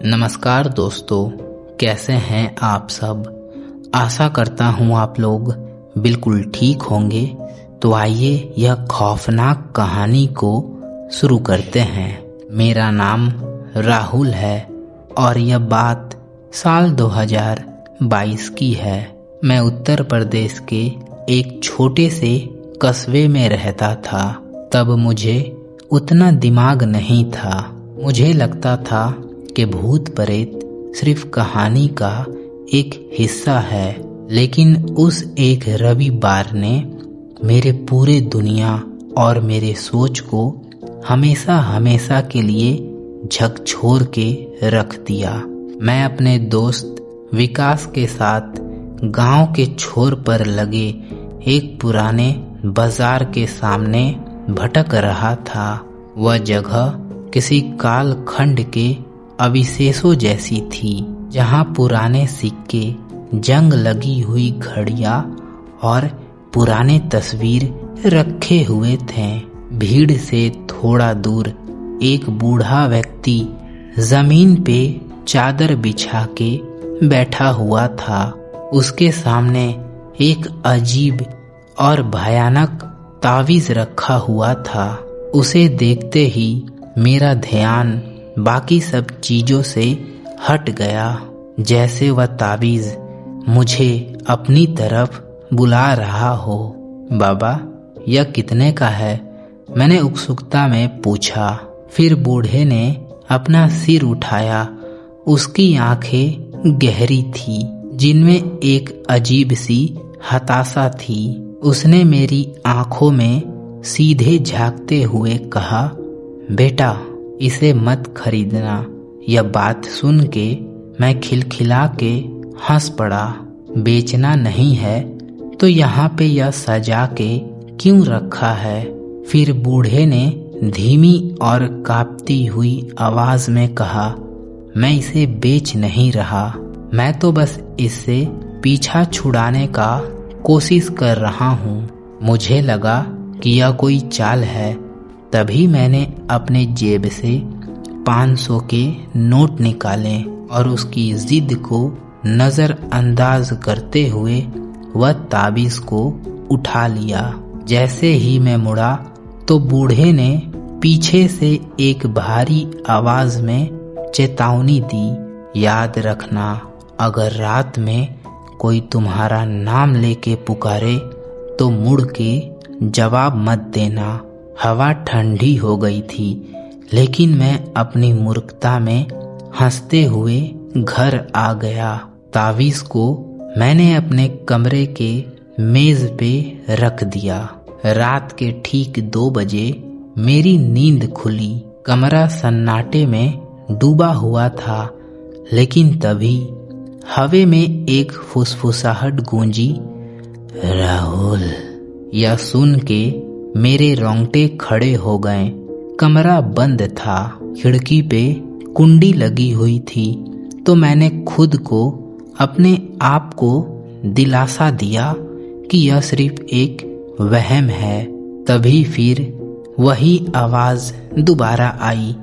नमस्कार दोस्तों, कैसे हैं आप सब। आशा करता हूँ आप लोग बिल्कुल ठीक होंगे। तो आइए यह खौफनाक कहानी को शुरू करते हैं। मेरा नाम राहुल है और यह बात साल 2022 की है। मैं उत्तर प्रदेश के एक छोटे से कस्बे में रहता था। तब मुझे उतना दिमाग नहीं था। मुझे लगता था कि भूत प्रेत सिर्फ कहानी का एक हिस्सा है। लेकिन उस एक रविवार ने मेरे पूरे दुनिया और मेरे सोच को हमेशा हमेशा के लिए झकझोर के रख दिया। मैं अपने दोस्त विकास के साथ गांव के छोर पर लगे एक पुराने बाजार के सामने भटक रहा था। वह जगह किसी कालखंड के अविशेषों जैसी थी, जहां पुराने सिक्के, जंग लगी हुई घड़ियां और पुराने तस्वीर रखे हुए थे। भीड़ से थोड़ा दूर एक बूढ़ा व्यक्ति जमीन पे चादर बिछा के बैठा हुआ था। उसके सामने एक अजीब और भयानक तावीज रखा हुआ था। उसे देखते ही मेरा ध्यान बाकी सब चीजों से हट गया, जैसे वह तावीज मुझे अपनी तरफ बुला रहा हो। बाबा, यह कितने का है? मैंने उत्सुकता में पूछा। फिर बूढ़े ने अपना सिर उठाया। उसकी आंखें गहरी थी, जिनमें एक अजीब सी हताशा थी। उसने मेरी आंखों में सीधे झांकते हुए कहा, बेटा, इसे मत खरीदना। यह बात सुन के मैं खिलखिला के हंस पड़ा। बेचना नहीं है तो यहाँ पे यह सजा के क्यों रखा है? फिर बूढ़े ने धीमी और कांपती हुई आवाज में कहा, मैं इसे बेच नहीं रहा। मैं तो बस इससे पीछा छुड़ाने का कोशिश कर रहा हूँ। मुझे लगा कि यह कोई चाल है। तभी मैंने अपने जेब से 500 के नोट निकाले और उसकी जिद को नजरअंदाज करते हुए वह ताबीज को उठा लिया। जैसे ही मैं मुड़ा तो बूढ़े ने पीछे से एक भारी आवाज में चेतावनी दी, याद रखना, अगर रात में कोई तुम्हारा नाम लेके पुकारे तो मुड़ के जवाब मत देना। हवा ठंडी हो गई थी, लेकिन मैं अपनी मूर्खता में हंसते हुए घर आ गया। तावीज को मैंने अपने कमरे के मेज पे रख दिया। रात के ठीक 2 बजे मेरी नींद खुली। कमरा सन्नाटे में डूबा हुआ था, लेकिन तभी हवा में एक फुसफुसाहट गूंजी, राहुल। यह सुन के मेरे रोंगटे खड़े हो गए। कमरा बंद था, खिड़की पे कुंडी लगी हुई थी, तो मैंने खुद को अपने आप को दिलासा दिया कि यह सिर्फ एक वहम है। तभी फिर वही आवाज दोबारा आई,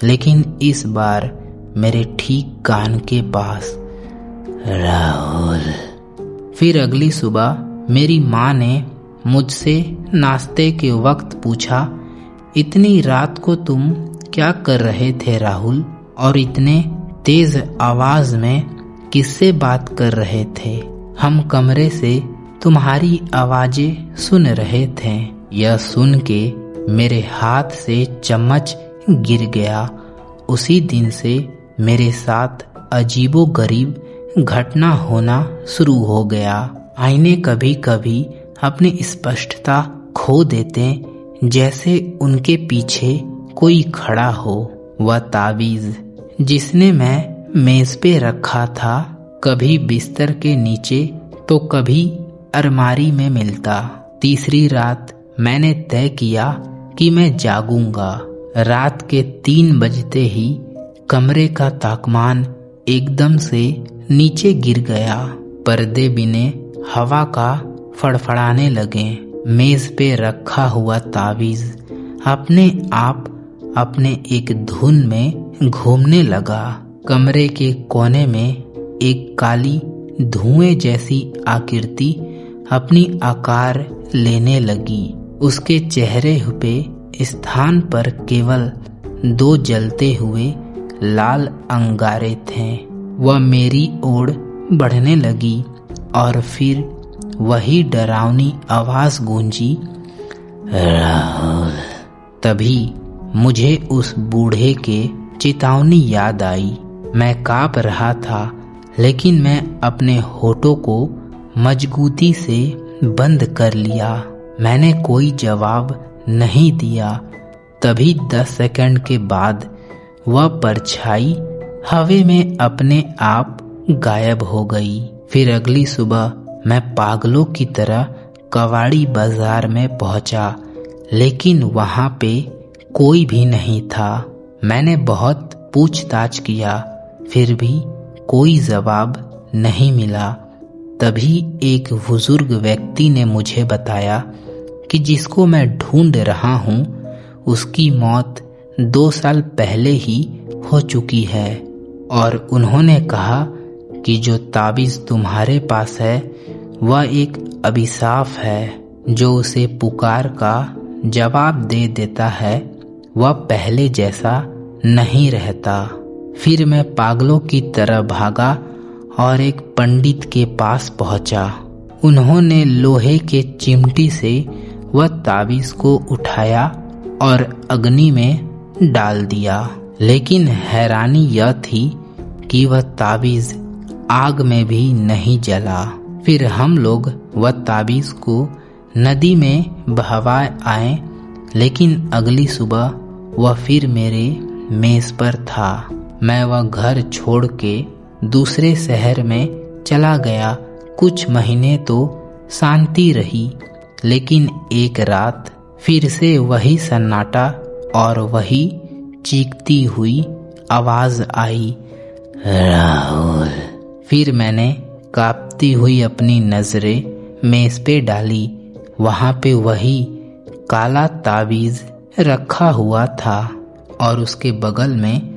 लेकिन इस बार मेरे ठीक कान के पास, राहुल। फिर अगली सुबह मेरी माँ ने मुझसे नाश्ते के वक्त पूछा, इतनी रात को तुम क्या कर रहे थे राहुल, और इतने तेज आवाज में किससे बात कर रहे थे? हम कमरे से तुम्हारी आवाजें सुन रहे थे। यह सुन के मेरे हाथ से चम्मच गिर गया। उसी दिन से मेरे साथ अजीबोगरीब घटना होना शुरू हो गया। आईने कभी कभी अपनी स्पष्टता खो देते, जैसे उनके पीछे कोई खड़ा हो। वह तावीज जिसने मैं मेज पे रखा था, कभी बिस्तर के नीचे तो कभी अलमारी में मिलता। तीसरी रात मैंने तय किया कि मैं जागूंगा। रात के 3 बजते ही कमरे का तापमान एकदम से नीचे गिर गया। पर्दे बिने हवा का फड़फड़ाने लगे। मेज पे रखा हुआ तावीज अपने आप अपने एक धुन में घूमने लगा। कमरे के कोने में एक काली धुएं जैसी आकृति अपनी आकार लेने लगी। उसके चेहरे पे स्थान पर केवल 2 जलते हुए लाल अंगारे थे। वह मेरी ओर बढ़ने लगी और फिर वही डरावनी आवाज गूंजी, राहुल। तभी मुझे उस बूढ़े के चेतावनी याद आई। मैं कांप रहा था, लेकिन मैं अपने होठों को मजबूती से बंद कर लिया। मैंने कोई जवाब नहीं दिया। तभी 10 सेकंड के बाद वह परछाई हवा में अपने आप गायब हो गई। फिर अगली सुबह मैं पागलों की तरह कवाड़ी बाजार में पहुंचा, लेकिन वहां पे कोई भी नहीं था। मैंने बहुत पूछताछ किया, फिर भी कोई जवाब नहीं मिला। तभी एक बुजुर्ग व्यक्ति ने मुझे बताया कि जिसको मैं ढूंढ रहा हूँ उसकी मौत 2 साल पहले ही हो चुकी है, और उन्होंने कहा कि जो ताबीज तुम्हारे पास है वह एक अभिशाप है। जो उसे पुकार का जवाब दे देता है वह पहले जैसा नहीं रहता। फिर मैं पागलों की तरह भागा और एक पंडित के पास पहुंचा। उन्होंने लोहे के चिमटी से वह ताबीज को उठाया और अग्नि में डाल दिया। लेकिन हैरानी यह थी कि वह ताबीज आग में भी नहीं जला। फिर हम लोग वह ताबीज को नदी में बहवा आए, लेकिन अगली सुबह वह फिर मेरे मेज पर था। मैं वह घर छोड़ के दूसरे शहर में चला गया। कुछ महीने तो शांति रही, लेकिन एक रात फिर से वही सन्नाटा और वही चीखती हुई आवाज आई, राहुल। फिर मैंने कांपती हुई अपनी नजरें मेज पे डाली। वहां पे वही काला ताबीज रखा हुआ था और उसके बगल में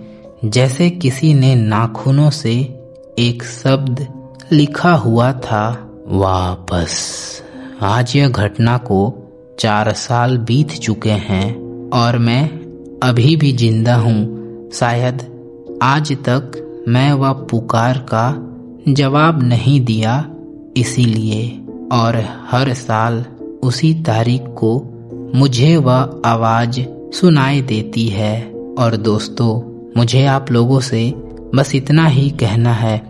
जैसे किसी ने नाखूनों से एक शब्द लिखा हुआ था, वापस। आज यह घटना को 4 साल बीत चुके हैं और मैं अभी भी जिंदा हूँ। शायद आज तक मैं वह पुकार का जवाब नहीं दिया इसीलिए। और हर साल उसी तारीख को मुझे वह आवाज सुनाई देती है। और दोस्तों, मुझे आप लोगों से बस इतना ही कहना है,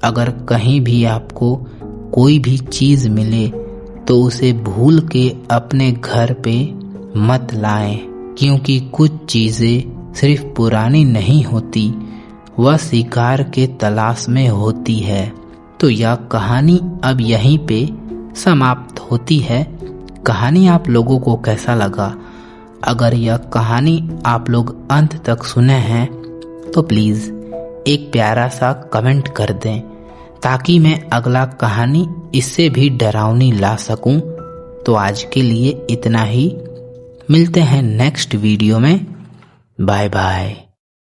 अगर कहीं भी आपको कोई भी चीज मिले तो उसे भूल के अपने घर पे मत लाएं, क्योंकि कुछ चीजें सिर्फ पुरानी नहीं होती, वह शिकार के तलाश में होती है। तो यह कहानी अब यहीं पे समाप्त होती है। कहानी आप लोगों को कैसा लगा? अगर यह कहानी आप लोग अंत तक सुने हैं तो प्लीज़ एक प्यारा सा कमेंट कर दें, ताकि मैं अगला कहानी इससे भी डरावनी ला सकूं। तो आज के लिए इतना ही। मिलते हैं नेक्स्ट वीडियो में। Bye bye.